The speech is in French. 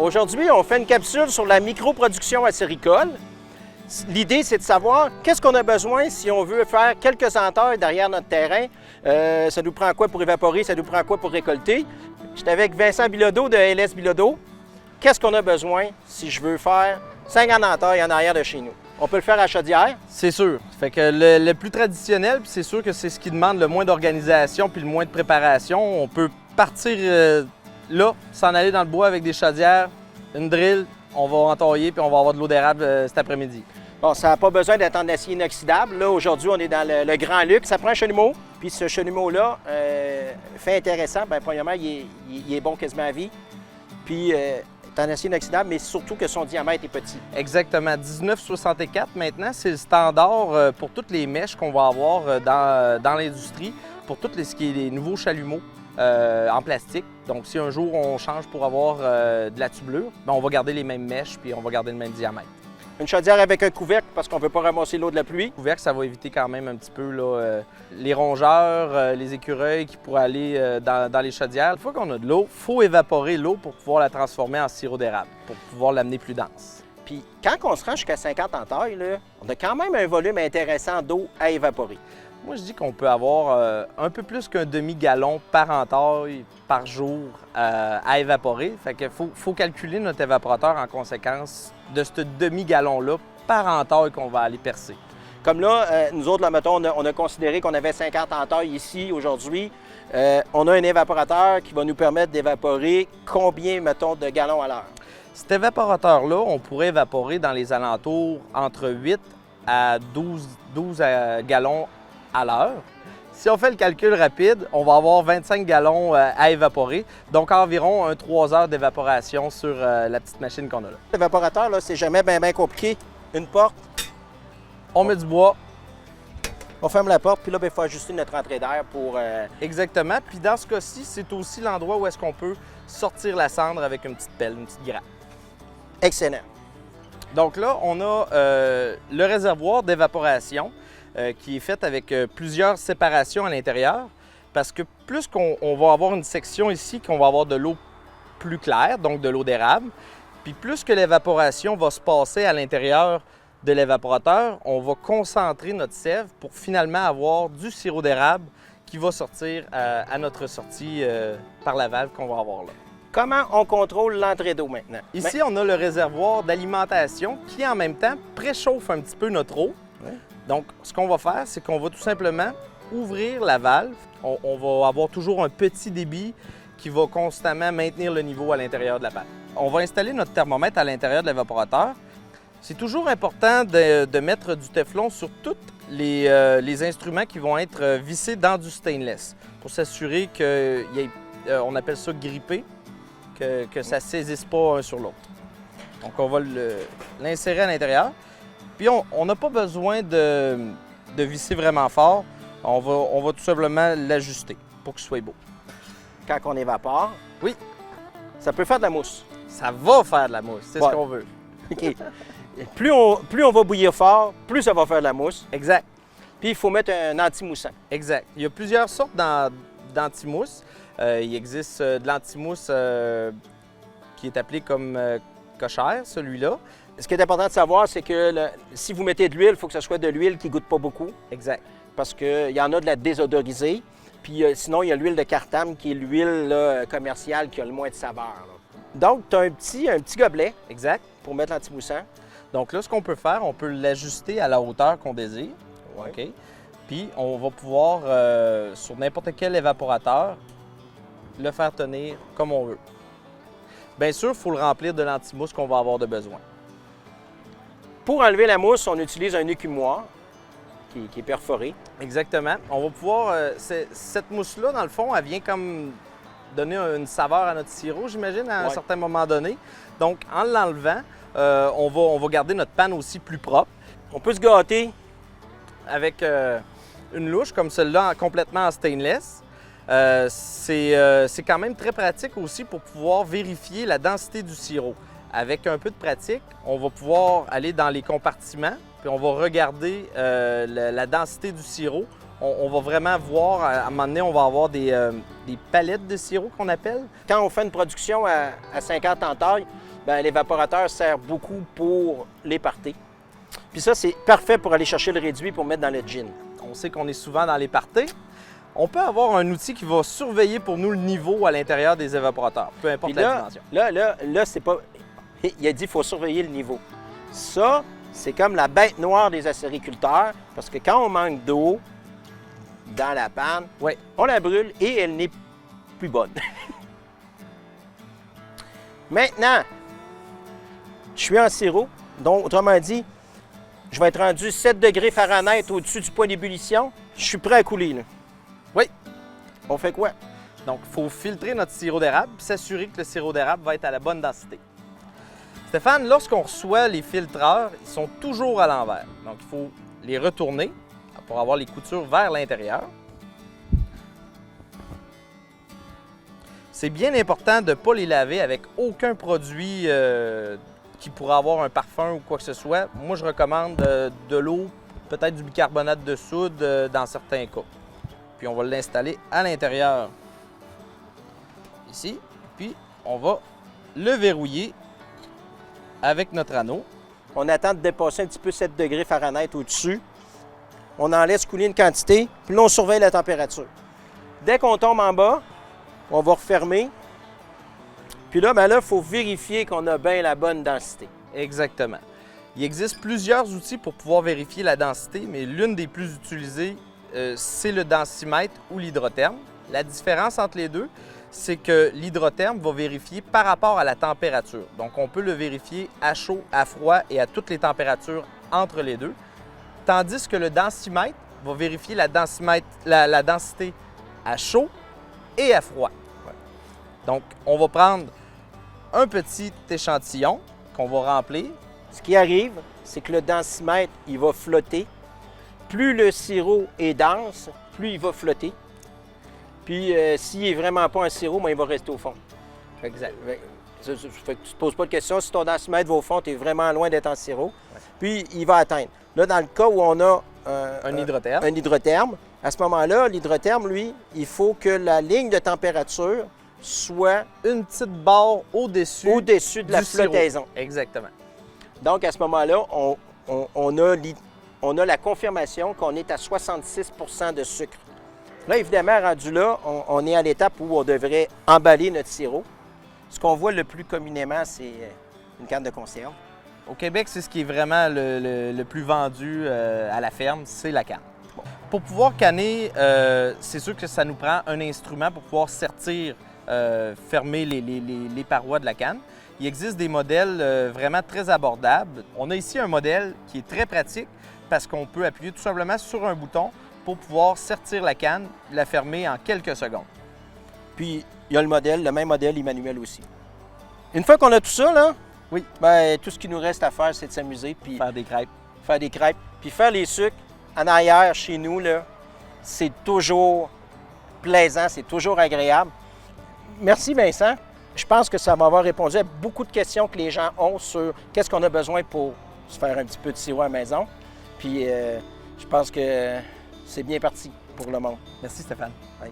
Aujourd'hui, on fait une capsule sur la microproduction acéricole. L'idée, c'est de savoir qu'est-ce qu'on a besoin si on veut faire quelques entailles derrière notre terrain. Ça nous prend quoi pour évaporer, ça nous prend quoi pour récolter. J'étais avec Vincent Bilodeau de LS Bilodeau. Qu'est-ce qu'on a besoin si je veux faire 50 entailles en arrière de chez nous? On peut le faire à chaudière. C'est sûr. Fait que le plus traditionnel, puis c'est sûr que c'est ce qui demande le moins d'organisation puis le moins de préparation. On peut partir là, s'en aller dans le bois avec des chaudières, une drill, on va entailler puis on va avoir de l'eau d'érable cet après-midi. Bon, ça n'a pas besoin d'être en acier inoxydable. Là, aujourd'hui, on est dans le grand luxe. Ça prend un chenilleau. Puis ce chenilleau-là, fait intéressant, bien, premièrement, il est bon quasiment à vie. Puis, il est en acier inoxydable, mais surtout que son diamètre est petit. Exactement. 19,64 maintenant, c'est le standard pour toutes les mèches qu'on va avoir dans l'industrie, pour tout ce qui est les nouveaux chalumeaux en plastique. Donc, si un jour on change pour avoir de la tubulure, bien, on va garder les mêmes mèches puis on va garder le même diamètre. Une chaudière avec un couvercle parce qu'on ne veut pas ramasser l'eau de la pluie. Le couvercle, ça va éviter quand même un petit peu là, les rongeurs, les écureuils qui pourraient aller dans les chaudières. Une fois qu'on a de l'eau, il faut évaporer l'eau pour pouvoir la transformer en sirop d'érable, pour pouvoir l'amener plus dense. Puis quand on se rend jusqu'à 50 entailles, là, on a quand même un volume intéressant d'eau à évaporer. Moi, je dis qu'on peut avoir un peu plus qu'un demi-gallon par entaille par jour à évaporer. Fait qu'il faut calculer notre évaporateur en conséquence de ce demi-gallon-là par entaille qu'on va aller percer. Comme là, nous autres, là, mettons, on a considéré qu'on avait 50 entailles ici aujourd'hui. On a un évaporateur qui va nous permettre d'évaporer combien, mettons, de gallons à l'heure? Cet évaporateur-là, on pourrait évaporer dans les alentours entre 8 à 12 gallons à l'heure. Si on fait le calcul rapide, on va avoir 25 gallons à évaporer, donc environ 3 heures d'évaporation sur la petite machine qu'on a là. L'évaporateur, là, c'est jamais bien compliqué. Une porte. On met du bois. On ferme la porte, puis là, il faut ajuster notre entrée d'air pour... Exactement. Puis dans ce cas-ci, c'est aussi l'endroit où est-ce qu'on peut sortir la cendre avec une petite pelle, une petite grappe. Excellent. Donc là, on a le réservoir d'évaporation qui est fait avec plusieurs séparations à l'intérieur, parce que plus qu'on va avoir une section ici, qu'on va avoir de l'eau plus claire, donc de l'eau d'érable, puis plus que l'évaporation va se passer à l'intérieur de l'évaporateur, on va concentrer notre sève pour finalement avoir du sirop d'érable qui va sortir à notre sortie par la valve qu'on va avoir là. Comment on contrôle l'entrée d'eau maintenant? Ici, on a le réservoir d'alimentation qui, en même temps, préchauffe un petit peu notre eau. Ouais. Donc, ce qu'on va faire, c'est qu'on va tout simplement ouvrir la valve. On va avoir toujours un petit débit qui va constamment maintenir le niveau à l'intérieur de la valve. On va installer notre thermomètre à l'intérieur de l'évaporateur. C'est toujours important de mettre du Teflon sur tous les instruments qui vont être vissés dans du stainless pour s'assurer on appelle ça gripper, que ça ne saisisse pas un sur l'autre. Donc, on va l'insérer à l'intérieur. Puis, on n'a pas besoin de visser vraiment fort. On va tout simplement l'ajuster pour qu'il soit beau. Quand on évapore, oui, ça peut faire de la mousse. Ça va faire de la mousse, c'est ce qu'on veut. OK. Plus on va bouillir fort, plus ça va faire de la mousse. Exact. Puis, il faut mettre un anti-moussant. Exact. Il y a plusieurs sortes d'anti-mousse. Il existe de l'anti-mousse qui est appelé comme cochère, celui-là. Ce qui est important de savoir, c'est que si vous mettez de l'huile, il faut que ce soit de l'huile qui ne goûte pas beaucoup. Exact. Parce qu'il y en a de la désodorisée. Puis sinon, il y a l'huile de Cartam qui est l'huile commerciale qui a le moins de saveur. Là. Donc, tu as un petit gobelet. Exact. Pour mettre l'anti-moussant. Donc là, ce qu'on peut faire, on peut l'ajuster à la hauteur qu'on désire. Ouais. OK. Puis, on va pouvoir, sur n'importe quel évaporateur, le faire tenir comme on veut. Bien sûr, il faut le remplir de l'anti-mousse qu'on va avoir de besoin. Pour enlever la mousse, on utilise un écumoire qui est perforé. Exactement. On va pouvoir... cette mousse-là, dans le fond, elle vient comme donner une saveur à notre sirop, j'imagine, à un certain moment donné. Donc, en l'enlevant, on va garder notre panne aussi plus propre. On peut se gâter avec une louche comme celle-là, complètement en stainless. C'est quand même très pratique aussi pour pouvoir vérifier la densité du sirop. Avec un peu de pratique, on va pouvoir aller dans les compartiments, puis on va regarder la densité du sirop. On va vraiment voir, à un moment donné, on va avoir des palettes de sirop qu'on appelle. Quand on fait une production à 50 entailles, bien, l'évaporateur sert beaucoup pour les parties. Puis ça, c'est parfait pour aller chercher le réduit pour mettre dans le gin. On sait qu'on est souvent dans les parties. On peut avoir un outil qui va surveiller pour nous le niveau à l'intérieur des évaporateurs, peu importe Puis la dimension. Là, c'est pas... Il a dit qu'il faut surveiller le niveau. Ça, c'est comme la bête noire des acériculteurs, parce que quand on manque d'eau dans la panne, Oui. on la brûle et elle n'est plus bonne. Maintenant, je suis en sirop, donc autrement dit, je vais être rendu 7 degrés Fahrenheit au-dessus du point d'ébullition. Je suis prêt à couler, là. Oui. On fait quoi? Donc, il faut filtrer notre sirop d'érable et s'assurer que le sirop d'érable va être à la bonne densité. Stéphane, lorsqu'on reçoit les filtreurs, ils sont toujours à l'envers. Donc, il faut les retourner pour avoir les coutures vers l'intérieur. C'est bien important de ne pas les laver avec aucun produit qui pourrait avoir un parfum ou quoi que ce soit. Moi, je recommande de l'eau, peut-être du bicarbonate de soude dans certains cas. Puis on va l'installer à l'intérieur, ici. Puis on va le verrouiller avec notre anneau. On attend de dépasser un petit peu 7 degrés Fahrenheit au-dessus. On en laisse couler une quantité, puis là, on surveille la température. Dès qu'on tombe en bas, on va refermer. Puis là, il faut vérifier qu'on a bien la bonne densité. Exactement. Il existe plusieurs outils pour pouvoir vérifier la densité, mais l'une des plus utilisées, c'est le densimètre ou l'hydrotherme. La différence entre les deux, c'est que l'hydrotherme va vérifier par rapport à la température. Donc, on peut le vérifier à chaud, à froid et à toutes les températures entre les deux. Tandis que le densimètre va vérifier la densité à chaud et à froid. Donc, on va prendre un petit échantillon qu'on va remplir. Ce qui arrive, c'est que le densimètre, il va flotter. Plus le sirop est dense, plus il va flotter. Puis, s'il n'est vraiment pas un sirop, il va rester au fond. Exact. Fait que tu ne te poses pas de question. Si ton densimètre va au fond, tu es vraiment loin d'être en sirop. Puis, il va atteindre. Là, dans le cas où on a Un hydrotherme. un hydrotherme, à ce moment-là, l'hydrotherme, lui, il faut que la ligne de température soit Une petite barre au-dessus au-dessus de la du sirop. flottaison. Exactement. Donc, à ce moment-là, on a la confirmation qu'on est à 66 de sucre. Là, évidemment, rendu là, on est à l'étape où on devrait emballer notre sirop. Ce qu'on voit le plus communément, c'est une canne de conserve. Au Québec, c'est ce qui est vraiment le plus vendu à la ferme, c'est la canne. Pour pouvoir canner, c'est sûr que ça nous prend un instrument pour pouvoir sertir, fermer les parois de la canne. Il existe des modèles vraiment très abordables. On a ici un modèle qui est très pratique parce qu'on peut appuyer tout simplement sur un bouton pour pouvoir sertir la canne, la fermer en quelques secondes. Puis, il y a le même modèle Emmanuel aussi. Une fois qu'on a tout ça, là, Oui. ben, tout ce qui nous reste à faire, c'est de s'amuser, puis Faire des crêpes. faire des crêpes. Puis faire les sucres en arrière, chez nous, là, c'est toujours plaisant, c'est toujours agréable. Merci, Vincent. Je pense que ça va avoir répondu à beaucoup de questions que les gens ont sur qu'est-ce qu'on a besoin pour se faire un petit peu de sirop à la maison. Puis je pense que c'est bien parti pour le monde. Merci Stéphane. Ouais.